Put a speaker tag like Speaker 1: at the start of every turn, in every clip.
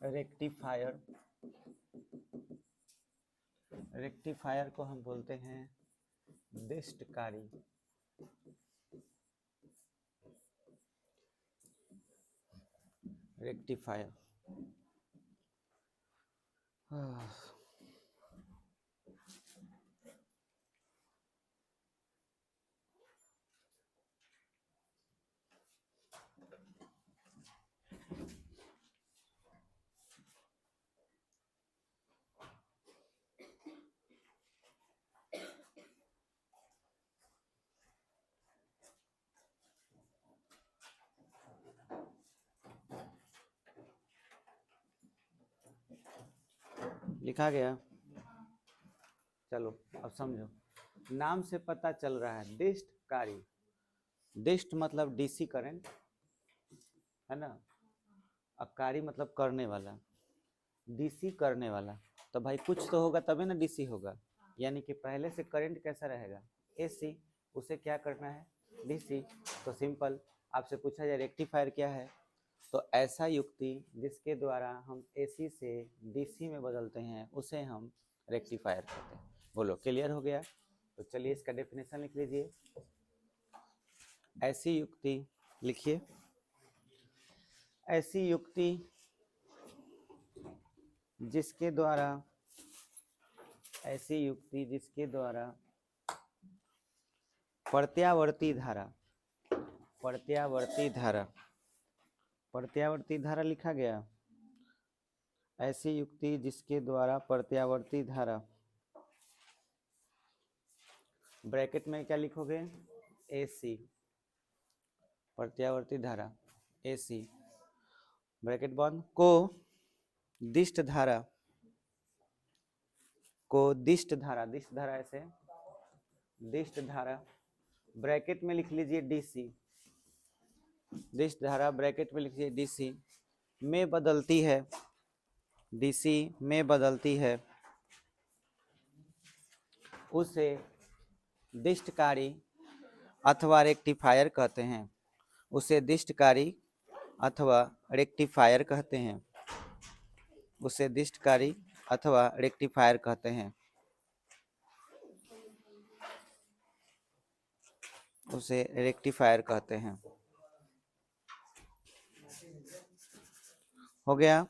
Speaker 1: Rectifier, rectifier को हम बोलते हैं दिष्टकारी। रेक्टिफायर लिखा गया। चलो अब समझो, नाम से पता चल रहा है दिष्टकारी। दिष्ट मतलब डीसी करंट है ना, अकारी मतलब करने वाला, डीसी करने वाला। तो भाई कुछ तो होगा तभी ना डीसी होगा, यानी कि पहले से करंट कैसा रहेगा एसी, उसे क्या करना है डीसी। तो सिंपल, आपसे पूछा जाए रेक्टिफायर क्या है, तो ऐसा युक्ति जिसके द्वारा हम एसी से डीसी में बदलते हैं उसे हम रेक्टिफायर कहते हैं। बोलो क्लियर हो गया? तो चलिए इसका डेफिनेशन लिख लीजिए। ऐसी युक्ति लिखिए, ऐसी युक्ति जिसके द्वारा, ऐसी युक्ति जिसके द्वारा प्रत्यावर्ती धारा, प्रत्यावर्ती धारा, प्रत्यावर्ती धारा लिखा गया। ऐसी युक्ति जिसके द्वारा प्रत्यावर्ती धारा, ब्रैकेट में क्या लिखोगे एसी, प्रत्यावर्ती धारा एसी, ब्रैकेट बंद, को दिष्ट धारा, को दिष्ट धारा, दिष्ट धारा ऐसे दिष्ट धारा, ब्रैकेट में लिख लीजिए डीसी, दिष्ट धारा ब्रैकेट में लिखिए डीसी में बदलती है, डीसी में बदलती है, उसे दिष्टकारी अथवा रेक्टिफायर कहते हैं, उसे दिष्टकारी अथवा रेक्टिफायर कहते हैं, उसे दिष्टकारी अथवा रेक्टिफायर कहते हैं, उसे रेक्टिफायर कहते हैं। हो गया?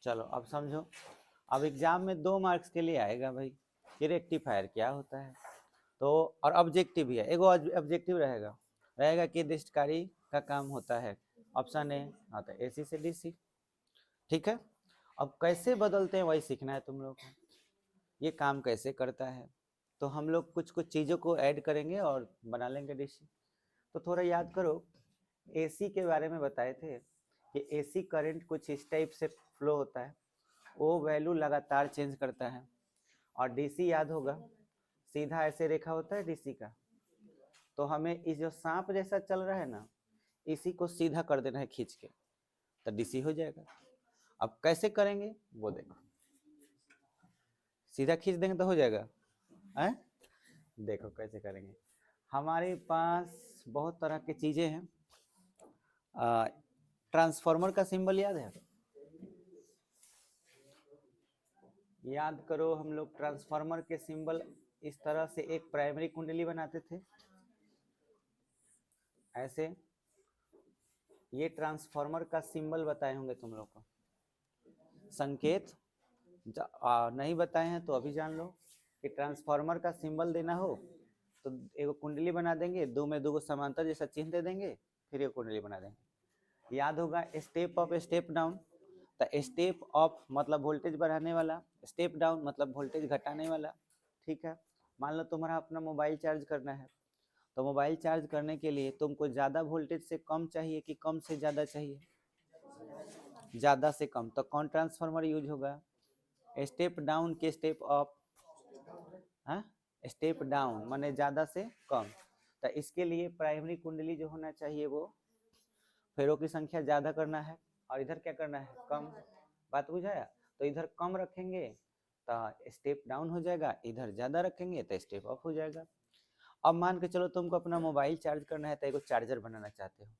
Speaker 1: चलो अब समझो, अब एग्जाम में 2 मार्क्स के लिए आएगा भाई कि रेक्टिफायर क्या होता है। तो और ऑब्जेक्टिव भी है, एगो ऑब्जेक्टिव रहेगा, रहेगा कि दिष्टकारी का काम होता है, ऑप्शन ए आता है एसी से डीसी। ठीक है, अब कैसे बदलते हैं वही सीखना है तुम लोग को, ये काम कैसे करता है। तो हम लोग कुछ कुछ चीज़ों को ऐड करेंगे और बना लेंगे डीसी। तो थोड़ा याद करो, एसी के बारे में बताए थे कि एसी करंट कुछ इस टाइप से फ्लो होता है, वो वैल्यू लगातार चेंज करता है। और डीसी याद होगा, सीधा ऐसे रेखा होता है डीसी का, तो हमें इस जो सांप जैसा चल रहा है ना, इसी को सीधा कर देना है खींच के, तो डीसी हो जाएगा। अब कैसे करेंगे वो देखो, सीधा खींच देंगे तो हो जाएगा है? देखो कैसे करेंगे। हमारे पास बहुत तरह की चीजें हैं। ट्रांसफार्मर का सिंबल याद है? याद करो, हम लोग ट्रांसफार्मर के सिंबल इस तरह से एक प्राइमरी कुंडली बनाते थे ऐसे, ये ट्रांसफार्मर का सिंबल बताए होंगे तुम लोग को, संकेत नहीं बताए हैं तो अभी जान लो कि ट्रांसफार्मर का सिंबल देना हो तो एक कुंडली बना देंगे, दो में दो समांतर जैसा चिन्ह दे देंगे, फिर एक कुंडली बना देंगे। याद होगा स्टेप अप स्टेप डाउन, तो स्टेप अप मतलब वोल्टेज बढ़ाने वाला, स्टेप डाउन मतलब वोल्टेज घटाने वाला। ठीक है, मान लो तुम्हारा अपना मोबाइल चार्ज करना है, तो मोबाइल चार्ज करने के लिए तुमको ज़्यादा वोल्टेज से कम चाहिए कि कम से ज़्यादा चाहिए? ज़्यादा से कम, तो कौन ट्रांसफार्मर यूज होगा? स्टेप डाउन के स्टेप अप, हाँ स्टेप डाउन माने ज़्यादा से कम। तो इसके लिए प्राइमरी कुंडली जो होना चाहिए वो फेरों की संख्या ज़्यादा करना है, और इधर क्या करना है कम। बात बुझाया? तो इधर कम रखेंगे तो स्टेप डाउन हो जाएगा, इधर ज़्यादा रखेंगे तो स्टेप अप हो जाएगा। अब मान के चलो तुमको अपना मोबाइल चार्ज करना है तो एगो चार्जर बनाना चाहते हो।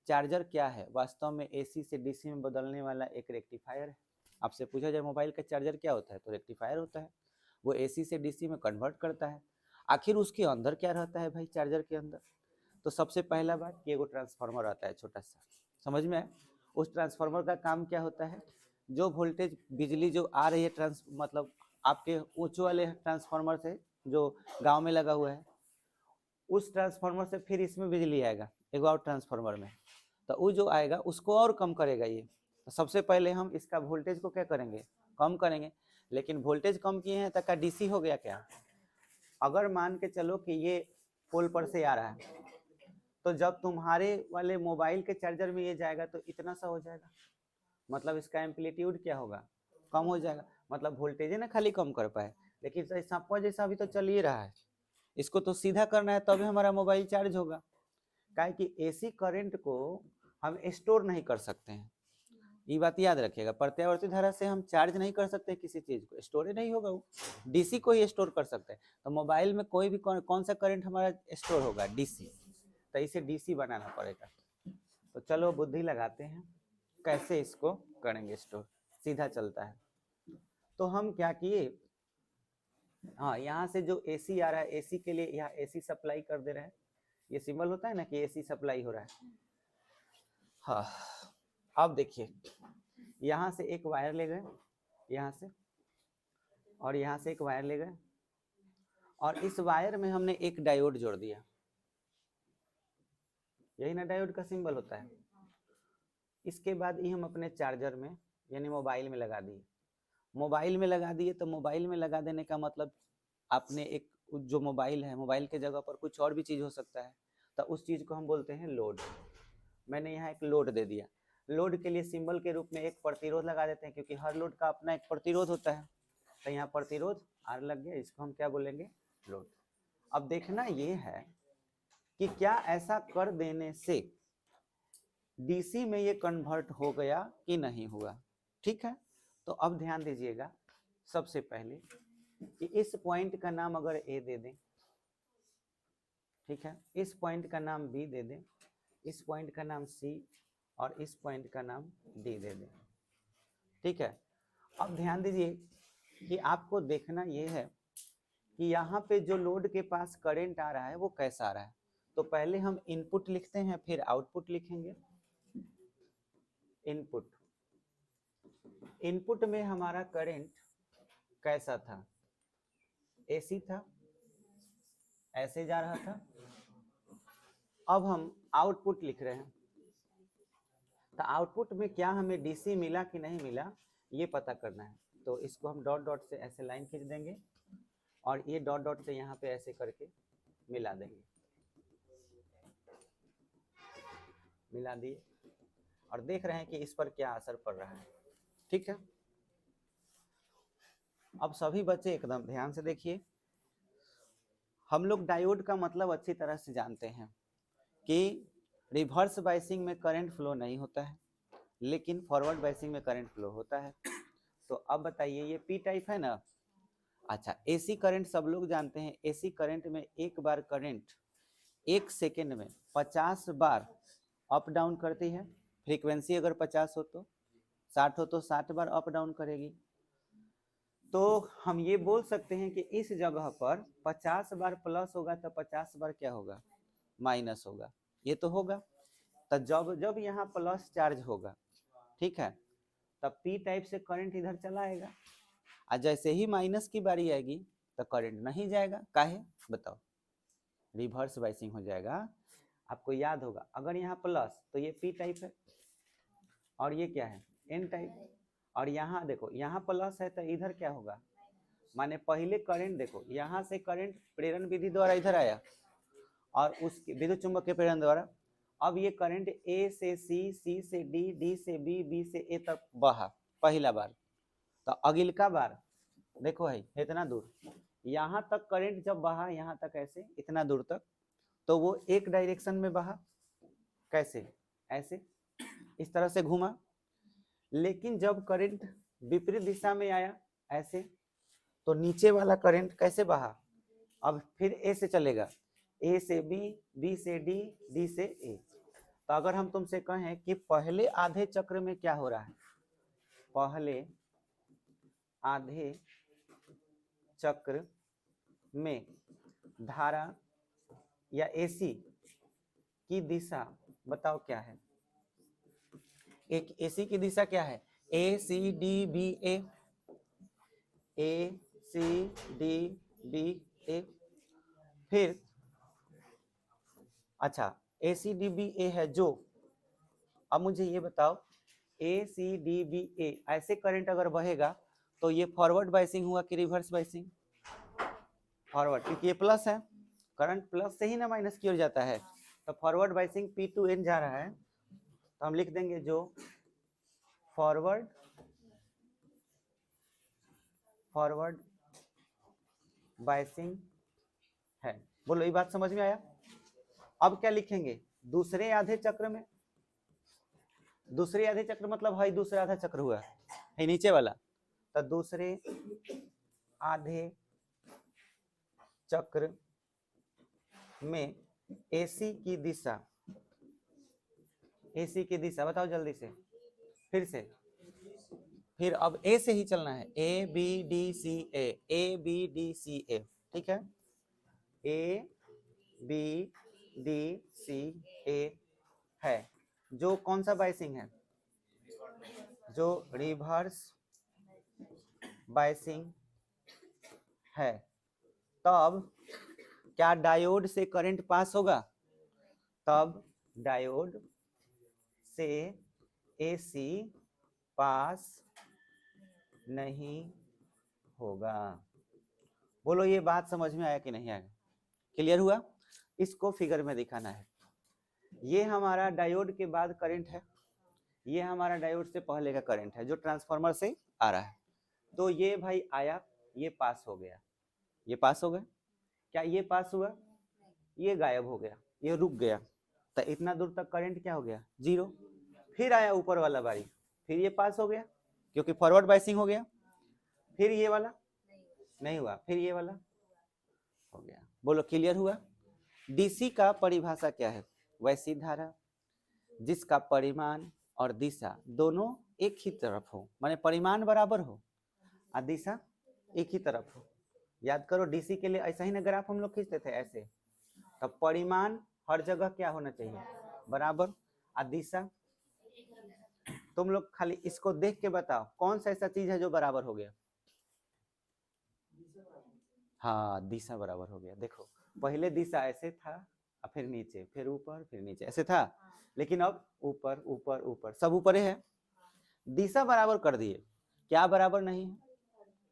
Speaker 1: चार्जर क्या है? वास्तव में एसी से डीसी में बदलने वाला एक रेक्टिफायर है। आपसे पूछा जाए मोबाइल का चार्जर क्या होता है, तो रेक्टिफायर होता है। वो एसी से डीसी में कन्वर्ट करता है। आखिर उसके अंदर क्या रहता है भाई चार्जर के अंदर? तो सबसे पहला बात कि एगो ट्रांसफार्मर आता है छोटा सा, समझ में आए? उस ट्रांसफार्मर का काम क्या होता है? जो वोल्टेज बिजली जो आ रही है मतलब आपके ऊंचे वाले ट्रांसफार्मर से जो गांव में लगा हुआ है, उस ट्रांसफार्मर से फिर इसमें बिजली आएगा एक और ट्रांसफार्मर में, तो वो जो आएगा उसको और कम करेगा ये। तो सबसे पहले हम इसका वोल्टेज को क्या करेंगे? कम करेंगे। लेकिन वोल्टेज कम किए हैं तो क्या डीसी हो गया क्या? अगर मान के चलो कि ये पोल पर से आ रहा है, तो जब तुम्हारे वाले मोबाइल के चार्जर में ये जाएगा तो इतना सा हो जाएगा, मतलब इसका एम्पलीट्यूड क्या होगा? कम हो जाएगा। मतलब वोल्टेज ना खाली कम कर पाए, लेकिन सांपा जैसा अभी तो चल ही रहा है, इसको तो सीधा करना है तभी हमारा मोबाइल चार्ज होगा। काहे कि एसी करंट को हम स्टोर नहीं कर सकते हैं, ये बात याद रखिएगा। प्रत्यावर्ती धारा से हम चार्ज नहीं कर सकते किसी चीज को, स्टोरेज नहीं होगा, वो डीसी को ही स्टोर कर सकते हैं। तो मोबाइल में कोई भी कौन सा करंट हमारा स्टोर होगा? डीसी। तो इसे डीसी बनाना पड़ेगा। तो चलो बुद्धि लगाते हैं कैसे इसको करेंगे स्टोर, सीधा चलता है। तो हम क्या किए, हाँ यहाँ से जो एसी आ रहा है, एसी के लिए यहाँ एसी सप्लाई कर दे रहे हैं, ये सिंबल होता है ना कि एसी सप्लाई हो रहा है। हाँ अब देखिए, यहाँ से एक वायर ले गए, यहाँ से, और यहाँ से एक वायर ले गए, और इस वायर में हमने एक डायोड जोड़ दिया। यही ना डायोड का सिंबल होता है। इसके बाद ये हम अपने चार्जर में यानी मोबाइल में लगा दिए। मोबाइल में लगा दिए तो मोबाइल में लगा देने का मतलब आपने एक जो मोबाइल है, मोबाइल के जगह पर कुछ और भी चीज़ हो सकता है, तो उस चीज़ को हम बोलते हैं लोड। मैंने यहाँ एक लोड दे दिया। लोड के लिए सिंबल के रूप में एक प्रतिरोध लगा देते हैं, क्योंकि हर लोड का अपना एक प्रतिरोध होता है। तो यहाँ प्रतिरोध आर लग गया, इसको हम क्या बोलेंगे? लोड। अब देखना ये है कि क्या ऐसा कर देने से डीसी में ये कन्वर्ट हो गया कि नहीं हुआ। ठीक है, तो अब ध्यान दीजिएगा सबसे पहले कि इस पॉइंट का नाम अगर ए दे दें, ठीक है, इस पॉइंट का नाम बी दे दें, इस पॉइंट का नाम सी, और इस पॉइंट का नाम डी दे दें। ठीक है, अब ध्यान दीजिए कि आपको देखना ये है कि यहाँ पे जो लोड के पास करंट आ रहा है वो कैसा आ रहा है। तो पहले हम इनपुट लिखते हैं, फिर आउटपुट लिखेंगे। इनपुट, इनपुट में हमारा करंट कैसा था? एसी था, ऐसे जा रहा था। अब हम आउटपुट लिख रहे हैं, तो आउटपुट में क्या हमें डीसी मिला कि नहीं मिला ये पता करना है। तो इसको हम डॉट डॉट से ऐसे लाइन खींच देंगे, और ये डॉट डॉट से यहाँ पे ऐसे करके मिला देंगे, मिला दिए, और देख रहे हैं कि इस पर क्या असर पड़ रहा है। ठीक है, अब सभी बच्चे एकदम ध्यान से देखिए। हम लोग डायोड का मतलब अच्छी तरह से जानते हैं कि रिवर्स बाइसिंग में करंट फ्लो नहीं होता है, लेकिन फॉरवर्ड बाइसिंग में करंट फ्लो होता है। तो अब बताइए, ये पी टाइप है ना। अच्छा, एसी करंट सब लोग जानते हैं, एसी करंट में एक बार करंट 1 सेकेंड में 50 बार अप डाउन करती है। फ्रीक्वेंसी अगर 50 हो तो 60 हो तो 60 बार अप डाउन करेगी। तो हम ये बोल सकते हैं कि इस जगह पर 50 बार प्लस होगा तो 50 बार क्या होगा? माइनस होगा। ये तो होगा। तो जब जब यहाँ प्लस चार्ज होगा, ठीक है, तब पी टाइप से करंट इधर चला आएगा, और जैसे ही माइनस की बारी आएगी तो करंट नहीं जाएगा। काहे बताओ? रिवर्स बाइसिंग हो जाएगा। आपको याद होगा, अगर यहाँ प्लस तो ये पी टाइप है, और ये क्या है? N type. और यहाँ देखो, यहाँ प्लस है तो इधर क्या होगा? माने पहले करंट देखो, यहाँ से करंट प्रेरण विधि द्वारा इधर आया, और उसके विद्युत चुंबकीय प्रेरण द्वारा। अब ये करंट ए से सी, सी से डी, डी से बी, बी से ए तक बहा पहला बार। तो अगिलका बार देखो है इतना दूर, यहाँ तक करंट जब बहा, यहाँ तक ऐसे इतना दूर तक, तो वो एक डायरेक्शन में बहा। कैसे? ऐसे, इस तरह से घूमा। लेकिन जब करंट विपरीत दिशा में आया ऐसे, तो नीचे वाला करंट कैसे बहा? अब फिर ए से चलेगा, ए से बी, बी से डी, डी से ए। तो अगर हम तुमसे कहें कि पहले आधे चक्र में क्या हो रहा है, पहले आधे चक्र में धारा या एसी की दिशा बताओ क्या है। एक एसी की दिशा क्या है, ए सी डी बी ए, ए सी डी बी ए। फिर अच्छा ए सी डी बी ए है जो, अब मुझे ये बताओ ए सी डी बी ए ऐसे करंट अगर बहेगा तो ये फॉरवर्ड बाइसिंग हुआ कि रिवर्स बाइसिंग, फॉरवर्ड, क्योंकि ये प्लस है, करंट प्लस से ही ना माइनस की ओर जाता है, तो forward biasing P to N जा रहा है, तो हम लिख देंगे जो फॉरवर्ड बाइसिंग है। बोलो ये बात समझ में आया। अब क्या लिखेंगे, दूसरे आधे चक्र में, दूसरे आधे चक्र मतलब भाई दूसरा आधा चक्र हुआ है नीचे वाला, तो दूसरे आधे चक्र में एसी की दिशा, एसी की दिशा बताओ जल्दी से, फिर से, फिर अब ए से ही चलना है, A B D C A, A B D C A, ठीक है, ए बी डी सी ए है, जो कौन सा बाइसिंग है, जो रिवर्स बाइसिंग है। तब क्या डायोड से करंट पास होगा, तब डायोड से एसी पास नहीं होगा। बोलो ये बात समझ में आया कि नहीं आया, क्लियर हुआ। इसको फिगर में दिखाना है, ये हमारा डायोड के बाद करंट है, ये हमारा डायोड से पहले का करंट है जो ट्रांसफार्मर से आ रहा है। तो ये भाई आया, ये पास हो गया, ये पास हो गया, क्या ये पास हुआ, ये गायब हो गया, ये रुक गया, तो इतना दूर तक करंट क्या हो गया, जीरो। फिर आया ऊपर वाला बारी, फिर ये पास हो गया क्योंकि फॉरवर्ड बाइसिंग हो गया, फिर ये वाला नहीं हुआ, फिर ये वाला हो गया। बोलो क्लियर हुआ। डीसी का परिभाषा क्या है, वैसी धारा जिसका परिमाण और दिशा दोनों एक ही तरफ हो, माने परिमाण बराबर हो और दिशा एक ही तरफ हो। याद करो डीसी के लिए ऐसा ही ना ग्राफ हम लोग खींचते थे ऐसे, तब परिमाण हर जगह क्या होना चाहिए, बराबर, और दिशा, तुम लोग खाली इसको देख के बताओ कौन सा ऐसा चीज है जो बराबर हो गया। हाँ दिशा बराबर हो गया। देखो पहले दिशा ऐसे था और फिर नीचे, फिर ऊपर, फिर नीचे, ऐसे था, लेकिन अब ऊपर ऊपर ऊपर, सब ऊपर है। दिशा बराबर कर दिए, क्या बराबर नहीं है,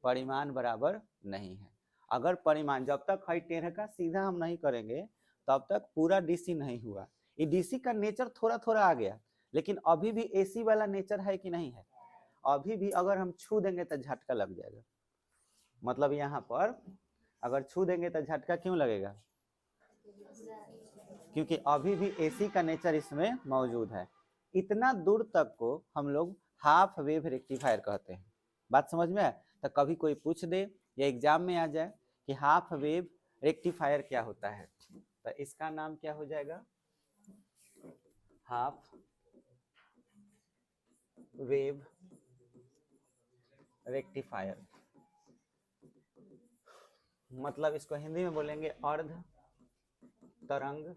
Speaker 1: परिमाण बराबर नहीं है। अगर परिमाण जब तक हाई टेढ़ का सीधा हम नहीं करेंगे तब तक पूरा डीसी नहीं हुआ। ये डीसी का नेचर थोड़ा थोड़ा आ गया, लेकिन अभी भी एसी वाला नेचर है कि नहीं है, अभी भी अगर हम छू देंगे तो झटका लग जाएगा। मतलब यहाँ पर अगर छू देंगे तो झटका क्यों लगेगा, क्योंकि अभी भी एसी का नेचर इसमें मौजूद है। इतना दूर तक को हम लोग हाफ वेव रेक्टिफायर कहते हैं। बात समझ में आए, तो कभी कोई पूछ दे या एग्जाम में आ जाए कि हाफ वेव रेक्टिफायर क्या होता है, तो इसका नाम क्या हो जाएगा, हाफ वेव रेक्टिफायर। मतलब इसको हिंदी में बोलेंगे अर्ध तरंग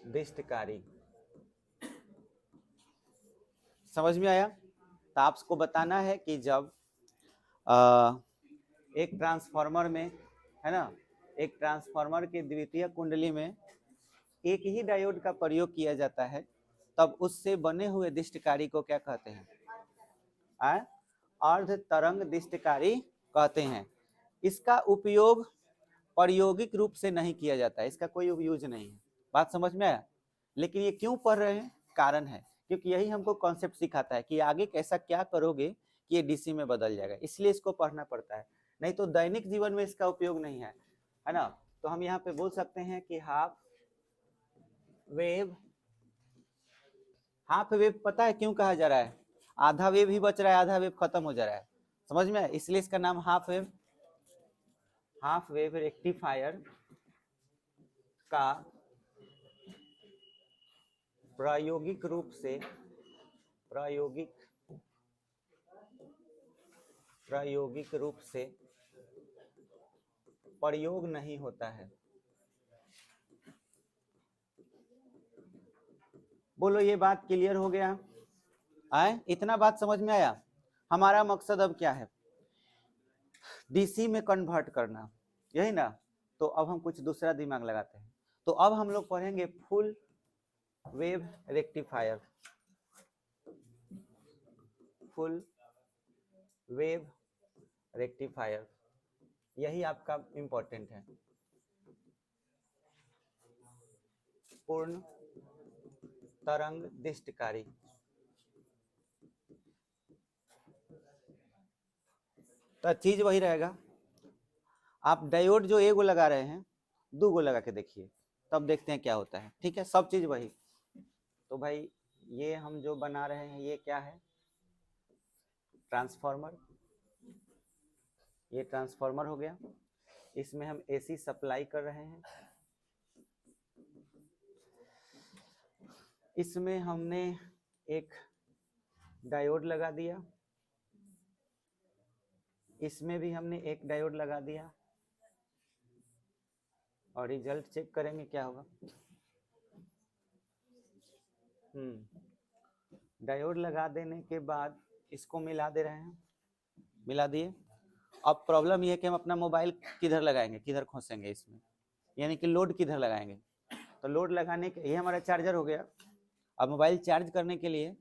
Speaker 1: दिष्टकारी। समझ में आया। तो आपको बताना है कि जब एक ट्रांसफार्मर में है ना, एक ट्रांसफार्मर के द्वितीय कुंडली में एक ही डायोड का प्रयोग किया जाता है, तब उससे बने हुए दिष्टकारी को क्या कहते हैं, अर्ध तरंग दिष्टकारी कहते हैं। इसका उपयोग प्रायोगिक रूप से नहीं किया जाता है, इसका कोई यूज नहीं है। बात समझ में आया। लेकिन ये क्यों पढ़ रहे हैं, कारण है क्योंकि यही हमको कॉन्सेप्ट सिखाता है कि आगे कैसा क्या करोगे कि ये डीसी में बदल जाएगा, इसलिए इसको पढ़ना पड़ता है। नहीं तो दैनिक जीवन में इसका उपयोग नहीं है, है ना। तो हम यहाँ पे बोल सकते हैं कि हाफ वेव, हाफ वेव पता है क्यों कहा जा रहा है, आधा वेव ही बच रहा है, आधा वेव खत्म हो जा रहा है, समझ में, इसलिए इसका नाम हाफ वेव रेक्टिफायर का प्रायोगिक रूप से प्रयोग नहीं होता है। बोलो ये बात क्लियर हो गया? आए इतना बात समझ में आया? हमारा मकसद अब क्या है? डीसी में कन्वर्ट करना, यही ना? तो अब हम कुछ दूसरा दिमाग लगाते हैं। तो अब हम लोग पढ़ेंगे full wave rectifier. Full wave rectifier, यही आपका इंपॉर्टेंट है। पूर्ण तरंग दिष्टकारी। तो चीज वही रहेगा। आप डायोड जो एगो लगा रहे हैं, 2 गो लगा के देखिए, तब देखते हैं क्या होता है। ठीक है, सब चीज वही। तो भाई ये हम जो बना रहे हैं ये क्या है? ट्रांसफार्मर। ये ट्रांसफार्मर हो गया। इसमें हम एसी सप्लाई कर रहे हैं। इसमें हमने एक डायोड लगा दिया, इसमें भी हमने एक डायोड लगा दिया, और रिजल्ट चेक करेंगे क्या होगा। डायोड लगा देने के बाद इसको मिला दे रहे हैं, मिला दिए। अब प्रॉब्लम ये है कि हम अपना मोबाइल किधर लगाएंगे, किधर खोसेंगे इसमें, यानी कि लोड किधर लगाएंगे। तो लोड लगाने के, ये हमारा चार्जर हो गया। अब मोबाइल चार्ज करने के लिए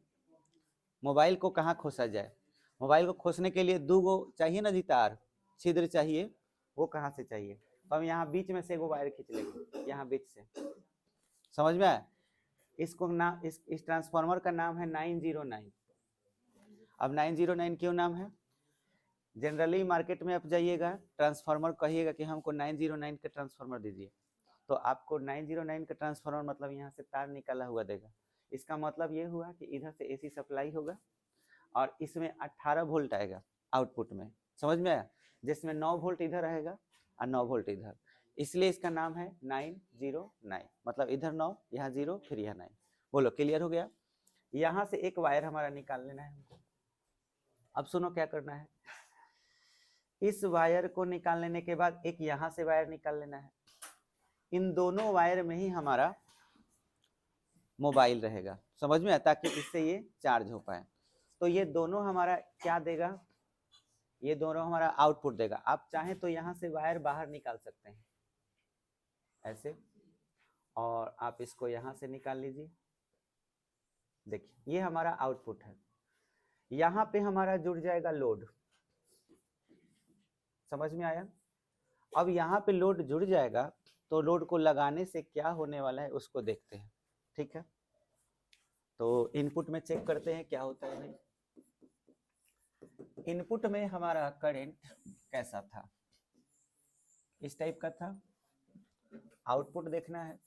Speaker 1: मोबाइल को कहाँ खोसा जाए? मोबाइल को खोसने के लिए 2 गो चाहिए ना जी, तार छिद्र चाहिए। वो कहाँ से चाहिए? तो हम यहाँ बीच में से एगो वायर खींच लेंगे, यहाँ बीच से। समझ में आया? इसको नाम, इस ट्रांसफार्मर का नाम है 909। अब 909 क्यों नाम है? जनरली मार्केट में आप जाइएगा, ट्रांसफार्मर कहिएगा कि हमको 909 का ट्रांसफार्मर दीजिए, तो आपको 909 का ट्रांसफार्मर मतलब यहाँ से तार निकाला हुआ देगा। इसका मतलब ये हुआ कि इधर से एसी सप्लाई होगा और इसमें 18 वोल्ट आएगा आउटपुट में। समझ में आया? जिसमें 9 वोल्ट इधर आएगा और 9 वोल्ट इधर, इसलिए इसका नाम है 909। मतलब इधर 9, यहाँ 0, फिर यहाँ 9। बोलो क्लियर हो गया? यहाँ से एक वायर हमारा निकाल लेना है हमको। अब सुनो क्या करना है। इस वायर को निकाल लेने के बाद एक यहाँ से वायर निकाल लेना है। इन दोनों वायर में ही हमारा मोबाइल रहेगा। समझ में आया? ताकि इससे ये चार्ज हो पाए। तो ये दोनों हमारा क्या देगा? ये दोनों हमारा आउटपुट देगा। आप चाहें तो यहाँ से वायर बाहर निकाल सकते हैं ऐसे, और आप इसको यहाँ से निकाल लीजिए। देखिए ये हमारा आउटपुट है। यहाँ पे हमारा जुड़ जाएगा लोड। समझ में आया? अब यहाँ पे लोड जुड़ जाएगा, तो लोड को लगाने से क्या होने वाला है उसको देखते हैं। ठीक है, तो इनपुट में चेक करते हैं क्या होता है भाई। इनपुट में हमारा करंट कैसा था? इस टाइप का था। आउटपुट देखना है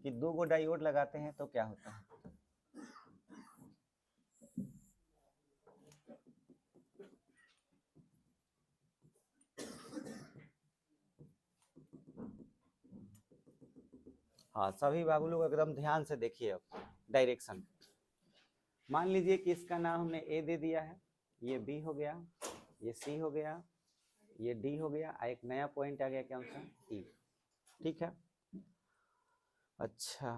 Speaker 1: कि 2 गो डायोड लगाते हैं तो क्या होता है। हाँ सभी बाबू लोग एकदम ध्यान से देखिए। अब डायरेक्शन मान लीजिए कि इसका नाम हमने ए दे दिया है, ये बी हो गया, ये सी हो गया, ये डी हो गया, एक नया पॉइंट आ गया कौन सा? ई। ठीक है, अच्छा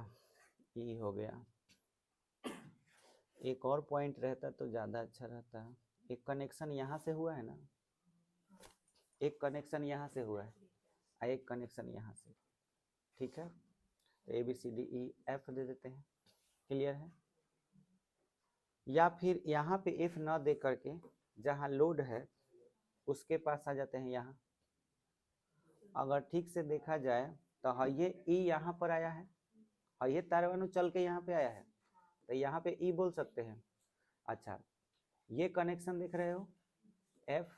Speaker 1: ई हो गया। एक और पॉइंट रहता तो ज़्यादा अच्छा रहता है। एक कनेक्शन यहाँ से हुआ है ना, एक कनेक्शन यहाँ से हुआ है और एक कनेक्शन यहाँ से। ठीक है, तो A B C D E F दे देते हैं। क्लियर है? या फिर यहाँ पे एफ ना दे करके जहाँ लोड है उसके पास आ जाते हैं यहाँ। अगर ठीक से देखा जाए तो हाँ ये ई यहाँ पर आया है और ये तारवानु चल के यहाँ पे आया है, तो यहाँ पे ई बोल सकते हैं। अच्छा ये कनेक्शन देख रहे हो एफ,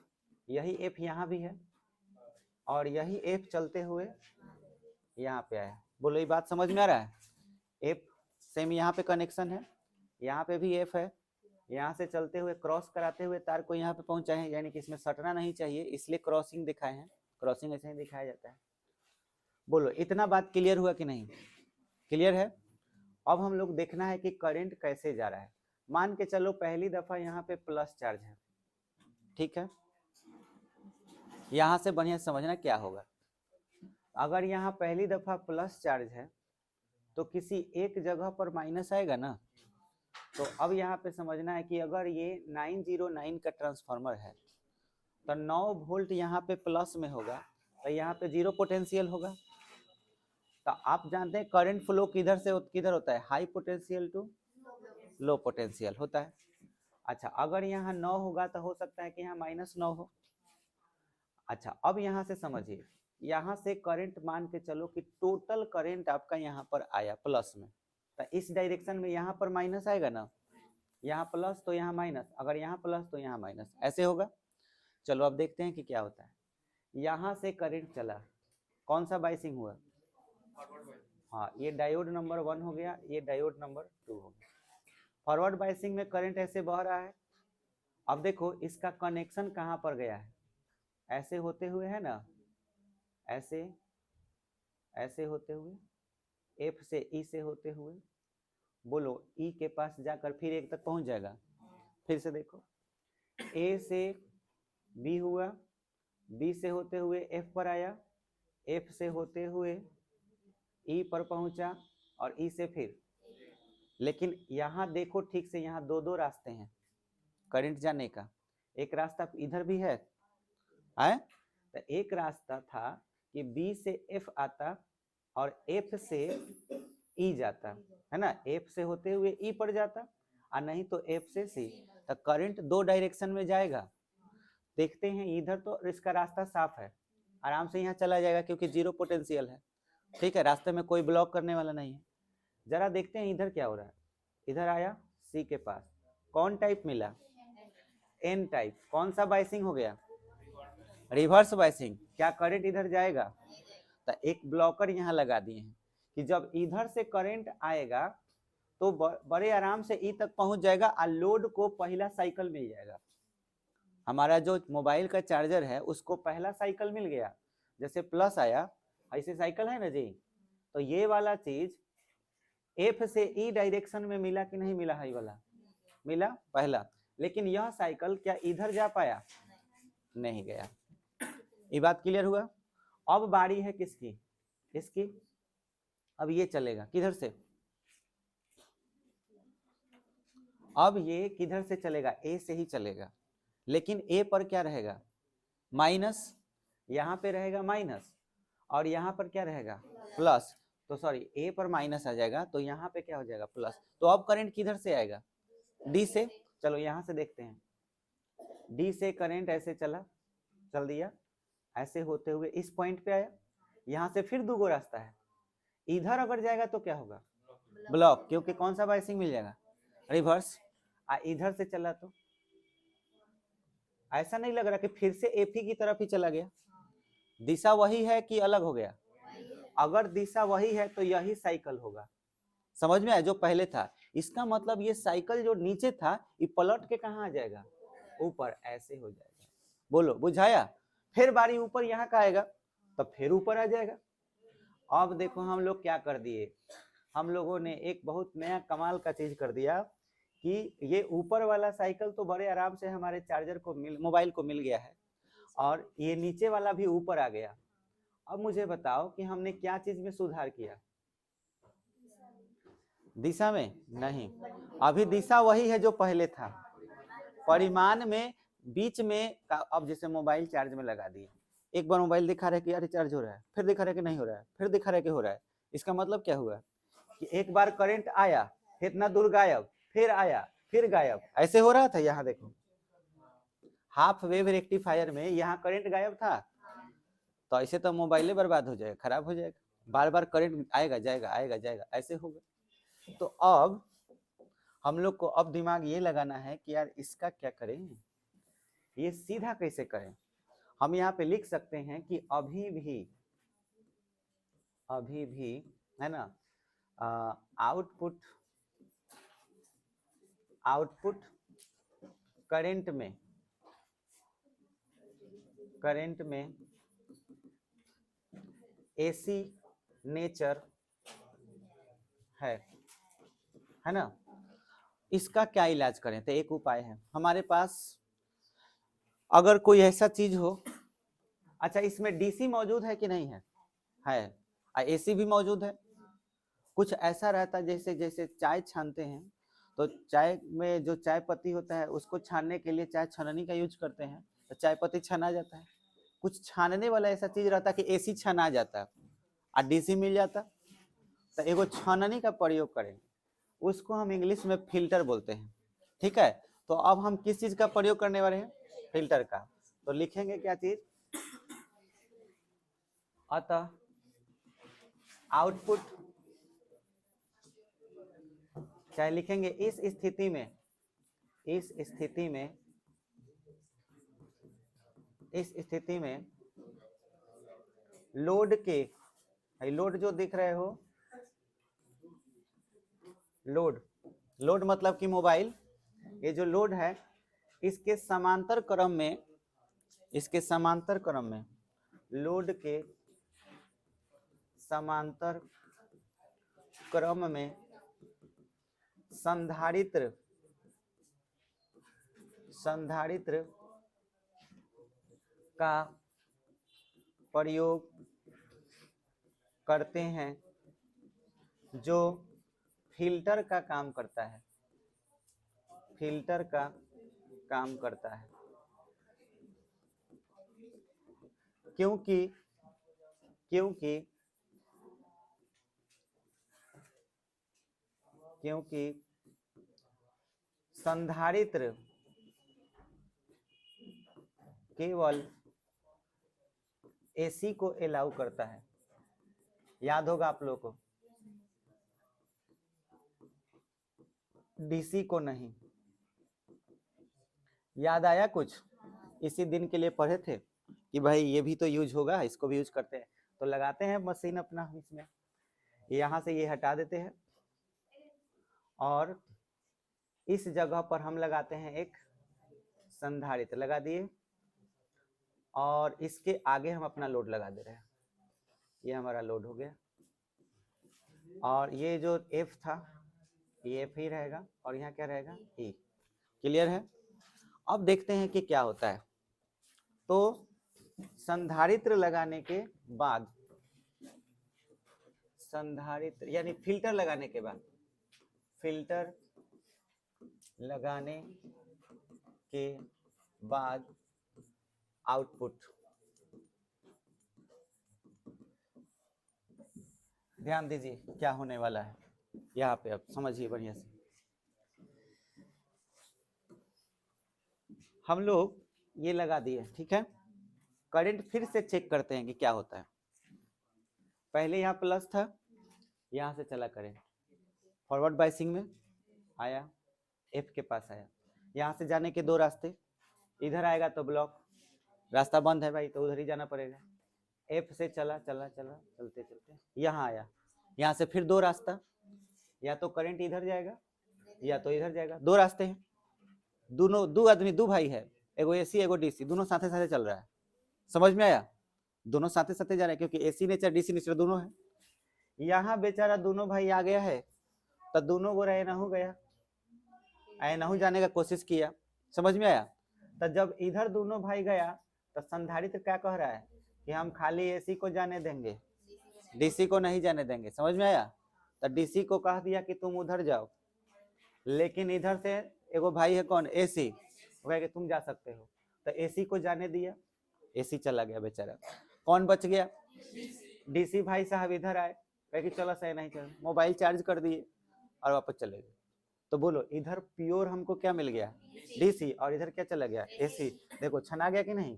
Speaker 1: यही एफ यहाँ भी है और यही एफ चलते हुए यहाँ पे आया। बोलो ये बात समझ में आ रहा है? एफ सेम यहाँ पे कनेक्शन है, यहाँ पे भी एफ है, यहाँ से चलते हुए क्रॉस कराते हुए तार को यहाँ पे पहुंचाए हैं, यानी कि इसमें सटना नहीं चाहिए इसलिए क्रॉसिंग दिखाए हैं। क्रॉसिंग ऐसे ही दिखाया जाता है। बोलो इतना बात क्लियर हुआ कि नहीं? क्लियर है। अब हम लोग देखना है कि करंट कैसे जा रहा है। मान के चलो पहली दफा यहाँ पे प्लस चार्ज है, ठीक है। यहां से बढ़िया समझना क्या होगा। अगर यहाँ पहली दफा प्लस चार्ज है तो किसी एक जगह पर माइनस आएगा ना। तो अब यहाँ पे समझना है कि अगर ये 909 का ट्रांसफार्मर है तो 9 वोल्ट यहाँ पे प्लस में होगा तो यहाँ पे 0 पोटेंशियल होगा। तो आप जानते हैं करंट फ्लो किधर से किधर होता है, high potential to low potential होता है। अच्छा अगर यहाँ 9 होगा तो हो सकता है कि यहाँ -9 हो। अच्छा अब यहाँ से समझिए, यहाँ से करंट मान के चलो कि टोटल करंट आपका यहाँ पर आया प्लस में, तो इस डायरेक्शन में यहाँ पर माइनस आएगा ना, यहाँ प्लस तो यहाँ माइनस, अगर यहाँ प्लस तो यहाँ माइनस, ऐसे होगा। चलो अब देखते हैं कि क्या होता है। यहाँ से करंट चला, कौन सा बाइसिंग हुआ, हाँ ये डायोड नंबर 1 हो गया, ये डायोड नंबर 2 हो गया। फॉरवर्ड बाइसिंग में करंट ऐसे बह रहा है। अब देखो इसका कनेक्शन कहाँ पर गया है, ऐसे होते हुए है ना, ऐसे ऐसे होते हुए, एफ से ई से होते हुए, बोलो ई के पास जाकर फिर एक तक पहुंच जाएगा। फिर से देखो, ए से बी हुआ, बी से होते हुए एफ पर आया, एफ से होते हुए ई पर पहुंचा और ई से फिर। लेकिन यहाँ देखो ठीक से, यहाँ दो दो रास्ते हैं करंट जाने का। एक रास्ता इधर भी है, तो एक रास्ता था कि बी से एफ आता और एफ से ई जाता है ना, एफ से होते हुए ई पर जाता और नहीं तो एफ से सी। तो करंट दो डायरेक्शन में जाएगा। देखते हैं इधर तो इसका रास्ता साफ है, आराम से यहाँ चला जाएगा क्योंकि 0 पोटेंशियल है, ठीक है, रास्ते में कोई ब्लॉक करने वाला नहीं है। जरा देखते हैं इधर क्या हो रहा है। इधर आया सी के पास, कौन टाइप मिला, एन टाइप। कौन सा बाइसिंग हो गया, रिवर्स बाइसिंग। क्या करंट इधर जाएगा, तो एक ब्लॉकर यहाँ लगा दिए हैं कि जब इधर से करंट आएगा तो बड़े आराम से ई तक पहुंच जाएगा और लोड को पहला साइकिल मिल जाएगा। हमारा जो मोबाइल का चार्जर है उसको पहला साइकिल मिल गया, जैसे प्लस आया ऐसे साइकिल है ना जी। तो ये वाला चीज एफ से ई डायरेक्शन में मिला कि नहीं मिला, है वाला मिला पहला। लेकिन यह साइकिल क्या इधर जा पाया, नहीं गया। ये बात क्लियर हुआ। अब बारी है किसकी, इसकी। अब ये चलेगा किधर से, अब ये किधर से चलेगा, ए से ही चलेगा। लेकिन ए पर क्या रहेगा, माइनस, यहाँ पे रहेगा माइनस और यहाँ पर क्या रहेगा प्लस। तो सॉरी ए पर माइनस आ जाएगा तो यहाँ पे क्या हो जाएगा प्लस। तो अब करंट किधर से आएगा, डी से। चलो यहाँ से देखते हैं, डी से करंट ऐसे चला, चल दिया, ऐसे होते हुए इस पॉइंट पे आया। यहाँ से फिर दो रास्ता है, इधर अगर जाएगा तो क्या होगा ब्लॉक, क्योंकि कौन सा बाइसिंग मिल जाएगा, रिवर्स। इधर से चला तो ऐसा नहीं लग रहा कि फिर से एफ की तरफ ही चला गया, दिशा वही है कि अलग हो गया। अगर दिशा वही है तो यही साइकिल होगा, समझ में आया, जो पहले था। इसका मतलब ये साइकिल जो नीचे था ये पलट के कहाँ आ जाएगा, ऊपर, ऐसे हो जाएगा। बोलो बुझाया। फिर बारी ऊपर यहाँ का आएगा तब फिर ऊपर आ जाएगा। अब देखो हम लोग क्या कर दिए, हम लोगों ने एक बहुत नया कमाल का चीज कर दिया कि ये ऊपर वाला साइकिल तो बड़े आराम से हमारे चार्जर को मोबाइल को मिल गया है और ये नीचे वाला भी ऊपर आ गया। अब मुझे बताओ कि हमने क्या चीज में सुधार किया, दिशा में नहीं, अभी दिशा वही है जो पहले था, परिमाण में बीच में। अब जैसे मोबाइल चार्ज में लगा दिए, एक बार मोबाइल दिखा रहा है कि यार चार्ज हो रहा है, फिर दिखा रहा है कि नहीं हो रहा है, फिर दिखा रहा है कि हो रहा है। इसका मतलब क्या हुआ कि एक बार करंट आया, फिर इतना दूर गायब, फिर आया, फिर गायब, ऐसे हो रहा था। यहाँ देखो हाफ वेव रेक्टिफायर में यहाँ करंट गायब था, तो ऐसे तो मोबाइल बर्बाद हो जाएगा, खराब हो जाएगा, बार बार करंट आएगा जाएगा आएगा जाएगा, ऐसे होगा। तो अब हम लोग को अब दिमाग ये लगाना है कि यार इसका क्या करें, ये सीधा कैसे करें। हम यहाँ पे लिख सकते हैं कि अभी भी है ना, आउटपुट करंट में एसी नेचर है ना। इसका क्या इलाज करें? तो एक उपाय है हमारे पास, अगर कोई ऐसा चीज हो, अच्छा इसमें डीसी मौजूद है कि नहीं है? एसी भी मौजूद है। कुछ ऐसा रहता है जैसे जैसे चाय छानते हैं तो चाय में जो चाय पत्ती होता है उसको छानने के लिए चाय छाननी का यूज करते हैं, तो चाय पत्ती छाना जाता है। कुछ छानने वाला ऐसा चीज रहता है कि एसी छाना जाता है और डीसी मिल जाता, तो एगो छाननी का प्रयोग करेंगे, उसको हम इंग्लिश में फिल्टर बोलते हैं। ठीक है, तो अब हम किस चीज का प्रयोग करने वाले हैं? फिल्टर का। तो लिखेंगे क्या चीज? अतः आउटपुट, चाहे लिखेंगे इस स्थिति में, इस स्थिति में, इस स्थिति में लोड के, लोड जो दिख रहे हो, लोड, लोड मतलब कि मोबाइल, ये जो लोड है इसके समांतर क्रम में, इसके समांतर क्रम में, लोड के समांतर क्रम में संधारित्र, संधारित्र का प्रयोग करते हैं जो फिल्टर का काम करता है, फिल्टर का काम करता है। क्योंकि क्योंकि क्योंकि संधारित्र केवल एसी को अलाउ करता है, याद होगा आप लोगों को, डीसी को नहीं। याद आया कुछ? इसी दिन के लिए पढ़े थे कि भाई ये भी तो यूज होगा, इसको भी यूज करते हैं। तो लगाते हैं मशीन अपना इसमें, यहाँ से ये हटा देते हैं और इस जगह पर हम लगाते हैं एक संधारित्र, लगा दिए, और इसके आगे हम अपना लोड लगा दे रहे हैं। ये हमारा लोड हो गया, और ये जो एफ था ये एफ ही रहेगा, और यहाँ क्या रहेगा? ई। क्लियर है? अब देखते हैं कि क्या होता है। तो संधारित्र लगाने के बाद, संधारित्र यानी फिल्टर लगाने के बाद, फिल्टर लगाने के बाद आउटपुट, ध्यान दीजिए क्या होने वाला है यहाँ पे, अब समझिए बढ़िया से। हम लोग ये लगा दिए, ठीक है। करंट फिर से चेक करते हैं कि क्या होता है। पहले यहाँ प्लस था, यहाँ से चला करंट फॉरवर्ड बाइसिंग में आया, एफ के पास आया। यहाँ से जाने के दो रास्ते, इधर आएगा तो ब्लॉक, रास्ता बंद है भाई तो उधर ही जाना पड़ेगा। एफ से चला चला चला चलते चलते यहाँ आया, यहाँ से फिर दो रास्ता, या तो करंट इधर जाएगा या तो इधर जाएगा, दो रास्ते हैं। दोनों दो आदमी, दो भाई है, एगो एसी एगो डीसी, दोनों साथे साथे चल रहा है। समझ में आया? दोनों साथे साथे जा रहे हैं क्योंकि एसी नेचर डीसी नेचर दोनों है। यहाँ बेचारा दोनों भाई आ गया है तो दोनों गोरा एनहू गया, एनहू जाने का कोशिश किया। समझ में आया? तो जब इधर दोनों भाई गया तो संधारित्र क्या कह रहा है कि हम खाली एसी को जाने देंगे, डीसी को नहीं जाने देंगे। समझ में आया? तो डीसी को कह दिया कि तुम उधर जाओ, लेकिन इधर से एगो भाई है कौन? एसी, कहे कि तुम जा सकते हो, तो एसी को जाने दिया, एसी चला गया बेचारा। कौन बच गया? डीसी भाई साहब इधर आए, कहे कि चलो सही नहीं चल, मोबाइल चार्ज कर दिए और वापस चले गए। तो बोलो इधर प्योर हमको क्या मिल गया? डीसी, और इधर क्या चला गया? एसी। देखो छना गया कि नहीं?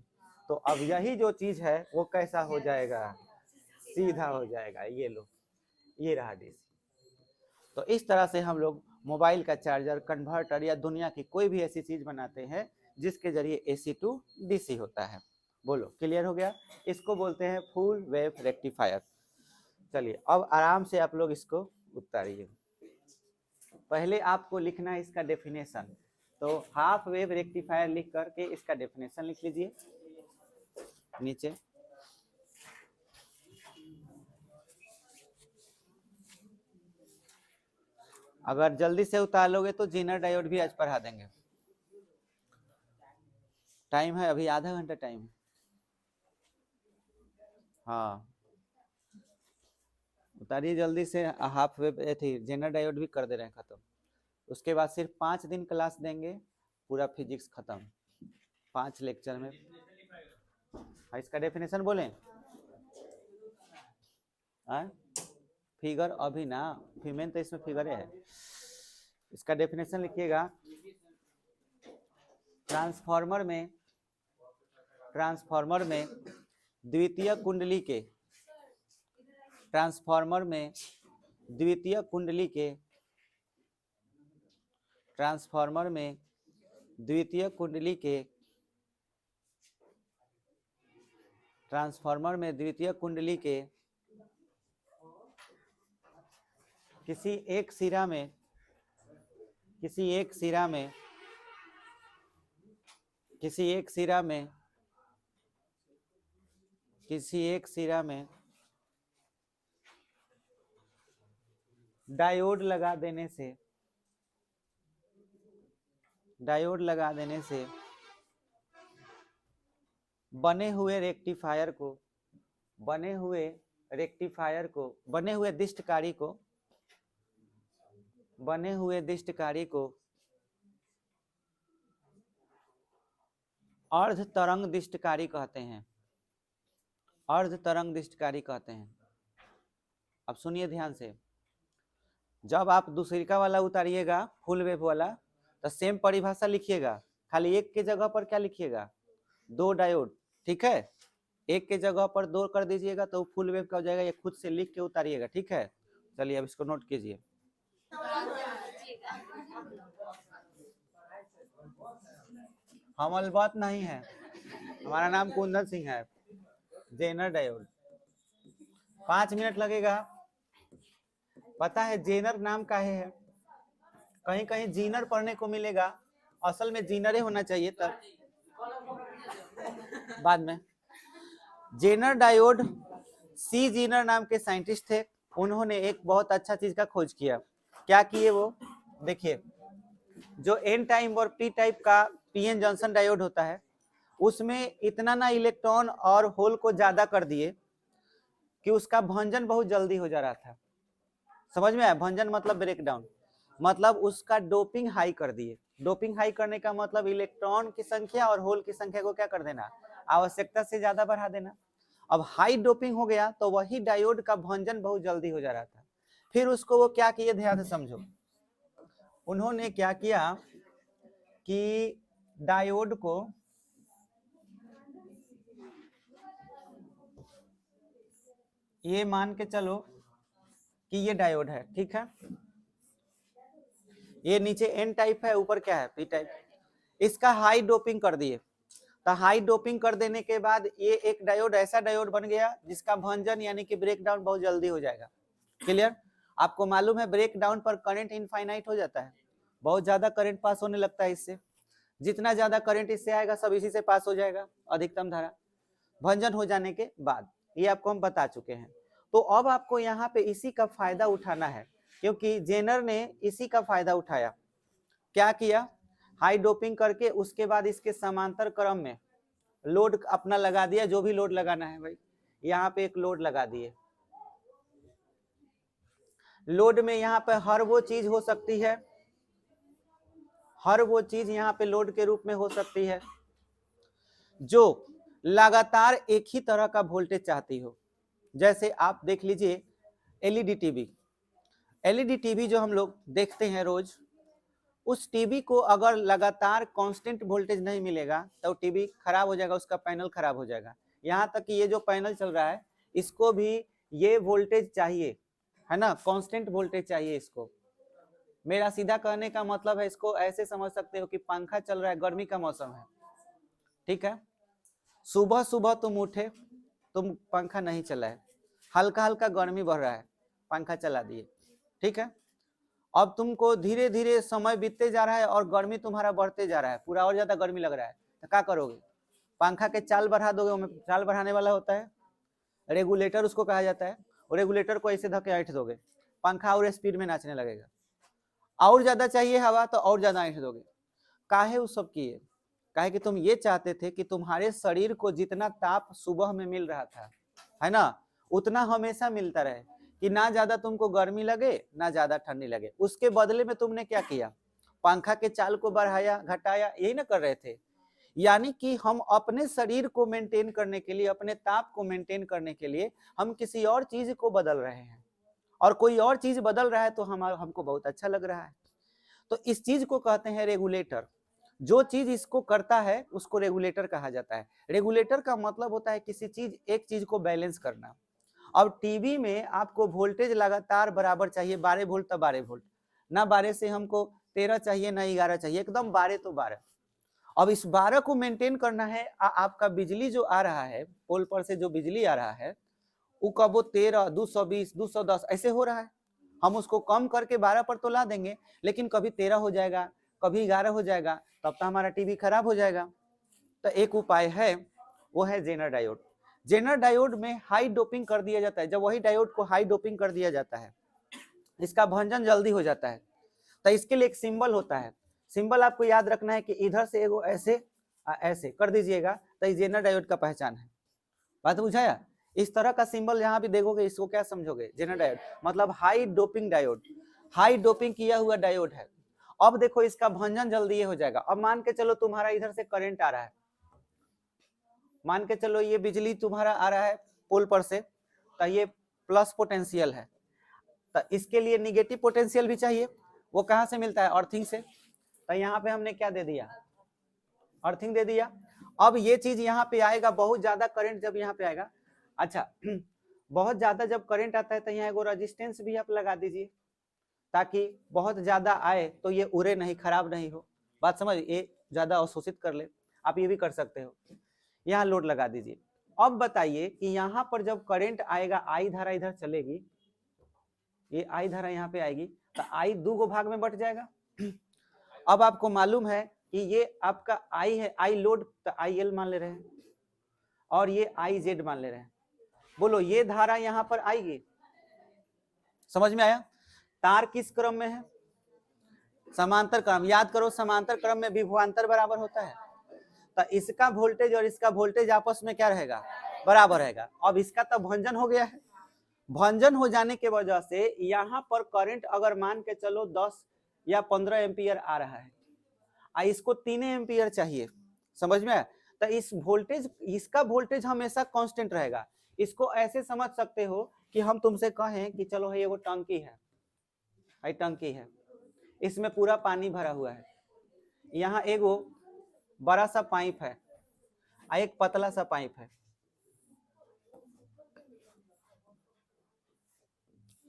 Speaker 1: तो अब यही जो चीज है वो कैसा हो जाएगा? सीधा हो जाएगा। ये लो, ये रहा डीसी। तो इस तरह से हम लोग मोबाइल का चार्जर, कन्वर्टर या दुनिया की कोई भी ऐसी चीज बनाते हैं जिसके जरिए एसी टू डीसी होता है। बोलो क्लियर हो गया? इसको बोलते हैं फुल वेव रेक्टिफायर। चलिए अब आराम से आप लोग इसको उतारिए। पहले आपको लिखना है इसका डेफिनेशन, तो हाफ वेव रेक्टिफायर लिख करके इसका डेफिनेशन लिख लीजिए नीचे। अगर जल्दी से उतार लोगे तो जेनर डायोड भी आज पढ़ा देंगे। टाइम है अभी, आधा घंटा टाइम है। हाँ उतारिए जल्दी से। हाफ वे थी जेनर डायोड भी कर दे रहे हैं खत्म। उसके बाद सिर्फ 5 दिन क्लास देंगे, पूरा फिजिक्स खत्म 5 लेक्चर में। इसका डेफिनेशन बोलें फिगर अभी ना, फीमेल तो इसमें फिगर है। इसका डेफिनेशन लिखिएगा। ट्रांसफार्मर में द्वितीय कुंडली के ट्रांसफार्मर में द्वितीय कुंडली के ट्रांसफार्मर में द्वितीय कुंडली के ट्रांसफार्मर में द्वितीय कुंडली के किसी एक सिरा में किसी एक सिरा में डायोड लगा देने से बने हुए दिष्टकारी को अर्ध तरंग दिष्टकारी कहते हैं। अब सुनिए ध्यान से, जब आप दूसरिका वाला उतारिएगा फुल वेव वाला तो सेम परिभाषा लिखिएगा, खाली एक के जगह पर क्या लिखिएगा 2 डायोड, ठीक है। एक के जगह पर 2 कर दीजिएगा तो फुल वेव का हो जाएगा, ये खुद से लिख के उतारिएगा, ठीक है। चलिए अब इसको नोट कीजिए। हमल बात नहीं है, हमारा नाम कुंदन सिंह है। जेनर डायोड 5 मिनट लगेगा। पता है जेनर नाम काहे है? कहीं कहीं जीनर पढ़ने को मिलेगा, असल में जीनर होना चाहिए तब बाद में। जेनर डायोड सी जीनर नाम के साइंटिस्ट थे, उन्होंने एक बहुत अच्छा चीज का खोज किया। क्या किए वो देखिए, जो एन टाइप और पी टाइप का पीएन जंक्शन डायोड होता है उसमें इतना ना इलेक्ट्रॉन और होल को ज्यादा कर दिए कि उसका भंजन बहुत जल्दी हो जा रहा था। समझ में आया? भंजन मतलब ब्रेकडाउन, मतलब उसका डोपिंग हाई कर दिए। डोपिंग हाई करने का मतलब इलेक्ट्रॉन की संख्या और होल की संख्या को क्या कर देना, आवश्यकता से ज्यादा बढ़ा देना। अब हाई डोपिंग हो गया तो वही डायोड का भंजन बहुत जल्दी हो जा रहा था। फिर उसको वो क्या किए, ध्यान से समझो। उन्होंने क्या किया कि डायोड को ये मान के चलो कि ये डायोड है, ठीक है। ये नीचे एन टाइप है, ऊपर क्या है पी टाइप। इसका हाई डोपिंग कर दिए, तो हाई डोपिंग कर देने के बाद ये एक डायोड ऐसा डायोड बन गया जिसका भंजन यानी कि ब्रेकडाउन बहुत जल्दी हो जाएगा। क्लियर? आपको मालूम है ब्रेक डाउन पर करंट इनफाइनाइट हो जाता है, बहुत ज्यादा करंट पास होने लगता है इससे। जितना ज्यादा करंट इससे आएगा सब इसी से पास हो जाएगा, अधिकतम धारा भंजन हो जाने के बाद। ये आपको हम बता चुके हैं। तो अब आपको यहाँ पे इसी का फायदा उठाना है, क्योंकि जेनर ने इसी का फायदा उठाया। क्या किया, हाई डोपिंग करके उसके बाद इसके समांतर क्रम में लोड अपना लगा दिया, जो भी लोड लगाना है भाई। यहाँ पे एक लोड लगा दिए। लोड में यहाँ पे हर वो चीज हो सकती है, हर वो चीज यहाँ पे लोड के रूप में हो सकती है जो लगातार एक ही तरह का वोल्टेज चाहती हो। जैसे आप देख लीजिए एलईडी टीवी, एलईडी टीवी जो हम लोग देखते हैं रोज, उस टीवी को अगर लगातार कांस्टेंट वोल्टेज नहीं मिलेगा तो टीवी खराब हो जाएगा, उसका पैनल खराब हो जाएगा। यहाँ तक कि ये जो पैनल चल रहा है इसको भी ये वोल्टेज चाहिए, है ना, कांस्टेंट वोल्टेज चाहिए इसको। मेरा सीधा कहने का मतलब है, इसको ऐसे समझ सकते हो कि पंखा चल रहा है, गर्मी का मौसम है, ठीक है। सुबह सुबह तुम उठे, तुम पंखा नहीं चला है, हल्का हल्का गर्मी बढ़ रहा है, पंखा चला दिए, ठीक है। अब तुमको धीरे धीरे समय बीतते जा रहा है और गर्मी तुम्हारा बढ़ते जा रहा है, पूरा और ज्यादा गर्मी लग रहा है, तो क्या करोगे, पंखा के चाल बढ़ा दोगे। चाल बढ़ाने वाला होता है रेगुलेटर, उसको कहा जाता है। और रेगुलेटर को ऐसे धक्के ऐंठ दोगे, पंखा और स्पीड में नाचने लगेगा। और ज्यादा चाहिए हवा तो और ज्यादा ऐंठ दोगे। काहे वो सब किए? काहे कि तुम ये चाहते थे कि तुम्हारे शरीर को जितना ताप सुबह में मिल रहा था, है ना, उतना हमेशा मिलता रहे, कि ना ज्यादा तुमको गर्मी लगे ना ज्यादा ठंडी लगे। उसके बदले में तुमने क्या किया? पंखा के चाल को बढ़ाया घटाया, यही ना कर रहे थे। यानी कि हम अपने शरीर को मेंटेन करने के लिए, अपने ताप को मेंटेन करने के लिए हम किसी और चीज को बदल रहे हैं, और कोई और चीज बदल रहा है तो हमको बहुत अच्छा लग रहा है। तो इस चीज को कहते हैं रेगुलेटर। जो चीज इसको करता है उसको रेगुलेटर कहा जाता है। रेगुलेटर का मतलब होता है किसी चीज, एक चीज को बैलेंस करना। अब टीवी में आपको वोल्टेज लगातार बराबर चाहिए, 12 वोल्ट तो 12 वोल्ट, ना 12 से हमको 13 चाहिए ना 11 चाहिए, एकदम 12 तो 12। अब इस 12 को मेंटेन करना है। आपका बिजली जो आ रहा है, पोल पर से जो बिजली आ रहा है, वो कब वो 13, 220, 210 ऐसे हो रहा है। हम उसको कम करके 12 पर तो ला देंगे, लेकिन कभी 13 हो जाएगा, कभी 11 हो जाएगा, तब तो हमारा टीवी खराब हो जाएगा। तो एक उपाय है, वो है जेनर डायोड। जेनर डायोड में हाई डोपिंग कर दिया जाता है। जब वही डायोड को हाई डोपिंग कर दिया जाता है, इसका भंजन जल्दी हो जाता है। तो इसके लिए एक सिंबल होता है। सिंबल आपको याद रखना है कि इधर से एगो ऐसे ऐसे कर दीजिएगा, तो जेनर डायोड का पहचान है। बात बुझाया? इस तरह का सिंबल यहाँ भी देखोगे, इसको क्या समझोगे? जेनर डायोड मतलब high doping diode, high doping किया हुआ डायोड है। अब देखो इसका भंजन जल्दी हो जाएगा। अब मान के चलो तुम्हारा इधर से करंट आ रहा है, मान के चलो ये बिजली तुम्हारा आ रहा है पोल पर से, तो ये प्लस पोटेंशियल है, तो इसके लिए निगेटिव पोटेंशियल भी चाहिए। वो कहाँ से मिलता है? अर्थिंग से। तो यहाँ पे हमने क्या दे दिया? अर्थिंग दे दिया। अब ये चीज यहाँ पे आएगा, बहुत ज्यादा करंट जब यहाँ पे आएगा, अच्छा बहुत ज्यादा जब करंट आता है तो यहाँ एगो रेजिस्टेंस भी आप लगा दीजिए, ताकि बहुत ज्यादा आए तो ये उड़े नहीं, खराब नहीं हो। बात समझ? ये ज्यादा अवशोषित कर ले, आप ये भी कर सकते हो। यहाँ लोड लगा दीजिए। अब बताइए कि यहाँ पर जब करंट आएगा, आई धारा इधर चलेगी, ये आई धारा यहाँ पे आएगी, तो आई दो भाग में बट जाएगा। अब आपको मालूम है कि ये आपका आई है, आई लोड, तो आई एल मान ले रहे हैं, और ये आई जेड मान ले रहे हैं। बोलो ये धारा यहाँ पर आएगी, समझ में आया? तार किस क्रम में है? समांतर क्रम। याद करो, समांतर क्रम में विभवांतर बराबर होता है, तो इसका वोल्टेज और इसका वोल्टेज आपस में क्या रहेगा? बराबर रहेगा। अब इसका तो भंजन हो गया है। भंजन हो जाने के वजह से यहाँ पर करंट अगर मान के चलो 10 या 15 एम्पियर आ रहा है, इसको 3 एम्पियर चाहिए, समझ में? तो इस वोल्टेज, इसका वोल्टेज हमेशा कांस्टेंट रहेगा। इसको ऐसे समझ सकते हो कि हम तुमसे कहें कि चलो ये वो टंकी है, टंकी है, इसमें पूरा पानी भरा हुआ है, यहाँ एगो बड़ा सा पाइप है, एक पतला सा पाइप है।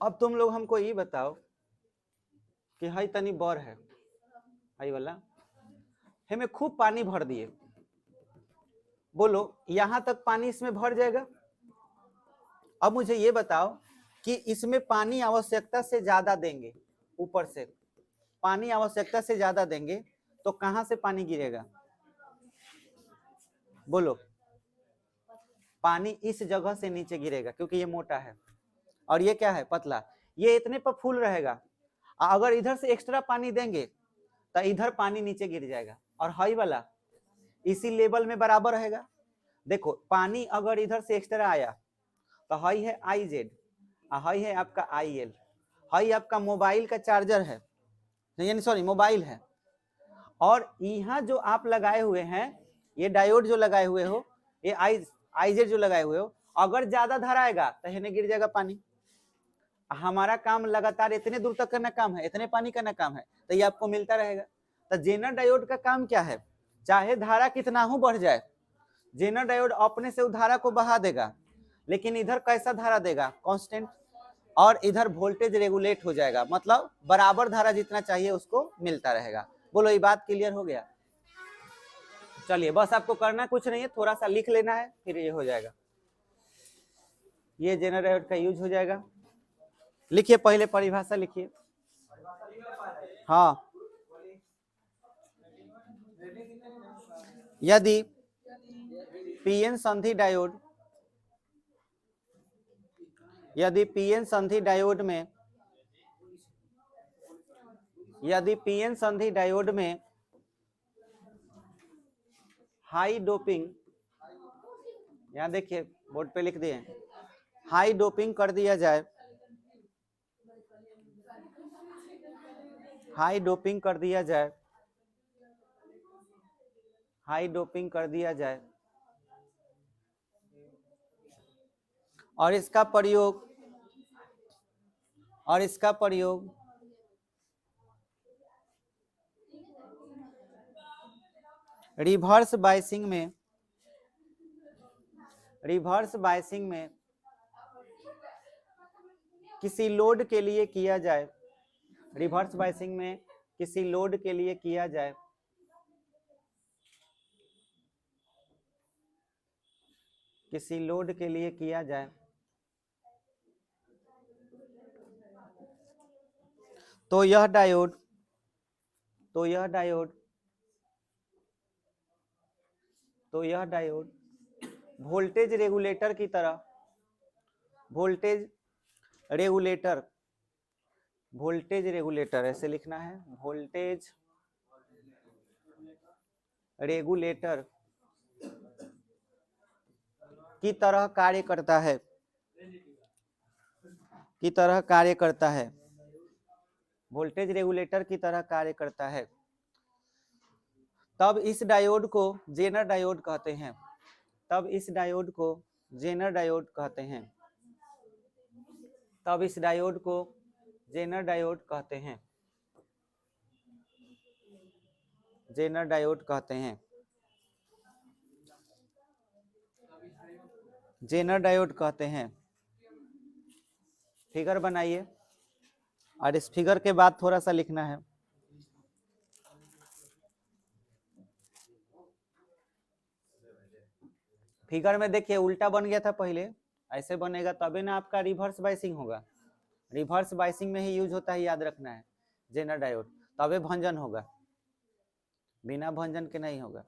Speaker 1: अब तुम लोग हमको ये बताओ कि हई तनी बर है, हई वाला हमें खूब पानी भर दिए, बोलो यहां तक पानी इसमें भर जाएगा? अब मुझे ये बताओ कि इसमें पानी आवश्यकता से ज्यादा देंगे, ऊपर से पानी आवश्यकता से ज्यादा देंगे तो कहां से पानी गिरेगा? बोलो, पानी इस जगह से नीचे गिरेगा, क्योंकि ये मोटा है और ये क्या है? पतला। ये इतने पर फुल रहेगा, अगर इधर से एक्स्ट्रा पानी देंगे तो इधर पानी नीचे गिर जाएगा, और हाई वाला इसी लेवल में बराबर रहेगा। देखो पानी अगर इधर से एक्स्ट्रा आया तो हाई है आई जेड, हाई है आपका आई एल। हाई आपका मोबाइल का चार्जर है, यानी सॉरी मोबाइल है, और यहाँ जो आप लगाए हुए हैं, ये डायोड जो लगाए हुए हो, ये आई जेड जो लगाए हुए हो, अगर ज्यादा धारा आएगा तो हिने गिर जाएगा पानी। हमारा काम लगातार इतने दूर तक करना काम है, इतने पानी करना काम है, तो ये आपको मिलता रहेगा। तो जेनर डायोड का काम क्या है? चाहे धारा कितना हो बढ़ जाए, जेनर डायोड अपने से उस धारा को बढ़ा देगा, लेकिन इधर कैसा धारा देगा? कांस्टेंट। और इधर वोल्टेज रेगुलेट हो जाएगा, मतलब बराबर धारा जितना चाहिए उसको मिलता रहेगा। बोलो ये बात क्लियर हो गया? चलिए बस आपको करना कुछ नहीं है, थोड़ा सा लिख लेना है, फिर ये हो जाएगा। ये जेनर डायोड का यूज हो जाएगा। लिखिए, पहले परिभाषा लिखिए। हाँ, यदि पीएन संधि डायोड, यदि पीएन संधि डायोड में यदि पीएन संधि डायोड में हाई डोपिंग, यहां देखिए बोर्ड पे लिख दिए, हाई डोपिंग कर दिया जाए, हाई डोपिंग कर दिया जाए, हाई डोपिंग कर दिया जाए और इसका प्रयोग रिवर्स बायसिंग में किसी लोड के लिए किया जाए, रिवर्स बायसिंग में किसी लोड के लिए किया जाए, किसी लोड के लिए किया जाए तो यह डायोड वोल्टेज रेगुलेटर की तरह, वोल्टेज रेगुलेटर ऐसे लिखना है, वोल्टेज रेगुलेटर की तरह कार्य करता है, वोल्टेज रेगुलेटर की तरह कार्य करता है। तब इस डायोड को जेनर डायोड कहते हैं, तब इस डायोड को जेनर डायोड कहते हैं, तब इस डायोड को जेनर डायोड कहते हैं, जेनर डायोड कहते हैं, जेनर डायोड कहते हैं। फिगर बनाइए और इस फिगर के बाद थोड़ा सा लिखना है। फिगर में देखिए उल्टा बन गया था पहले, ऐसे बनेगा तभी ना आपका रिवर्स बायसिंग होगा, रिवर्स बायसिंग में ही यूज होता है, याद रखना है जेनर डायोड, तभी भंजन होगा, बिना भंजन के नहीं होगा।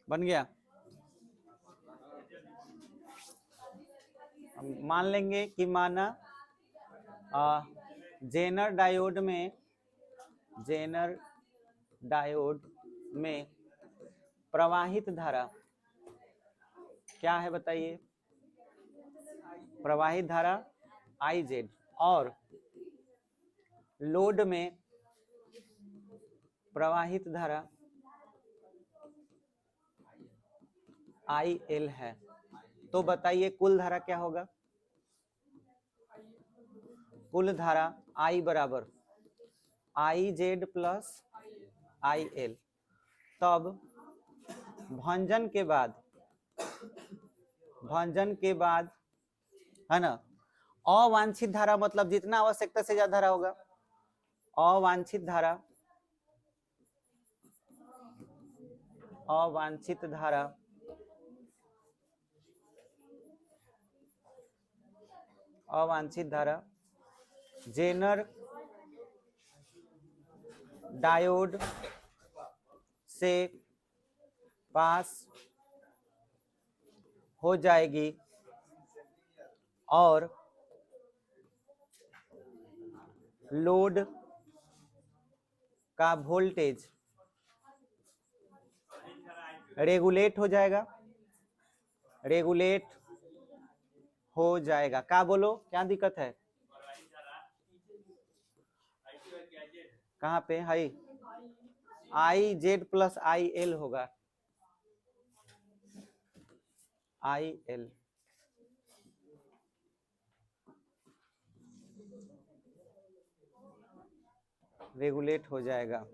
Speaker 1: बन गया। मान लेंगे कि माना जेनर डायोड में प्रवाहित धारा क्या है बताइए, प्रवाहित धारा IZ और लोड में प्रवाहित धारा IL है, तो बताइए कुल धारा क्या होगा, कुल धारा I बराबर IZ प्लस IL। तब भंजन के बाद है ना, अवांछित धारा मतलब जितना आवश्यकता से ज्यादा धारा होगा, अवांछित धारा जेनर डायोड से पास हो जाएगी और लोड का वोल्टेज रेगुलेट हो जाएगा, क्या बोलो क्या दिक्कत है, कहाँ पे है, IZ प्लस IL होगा, IL। रेगुलेट हो जाएगा।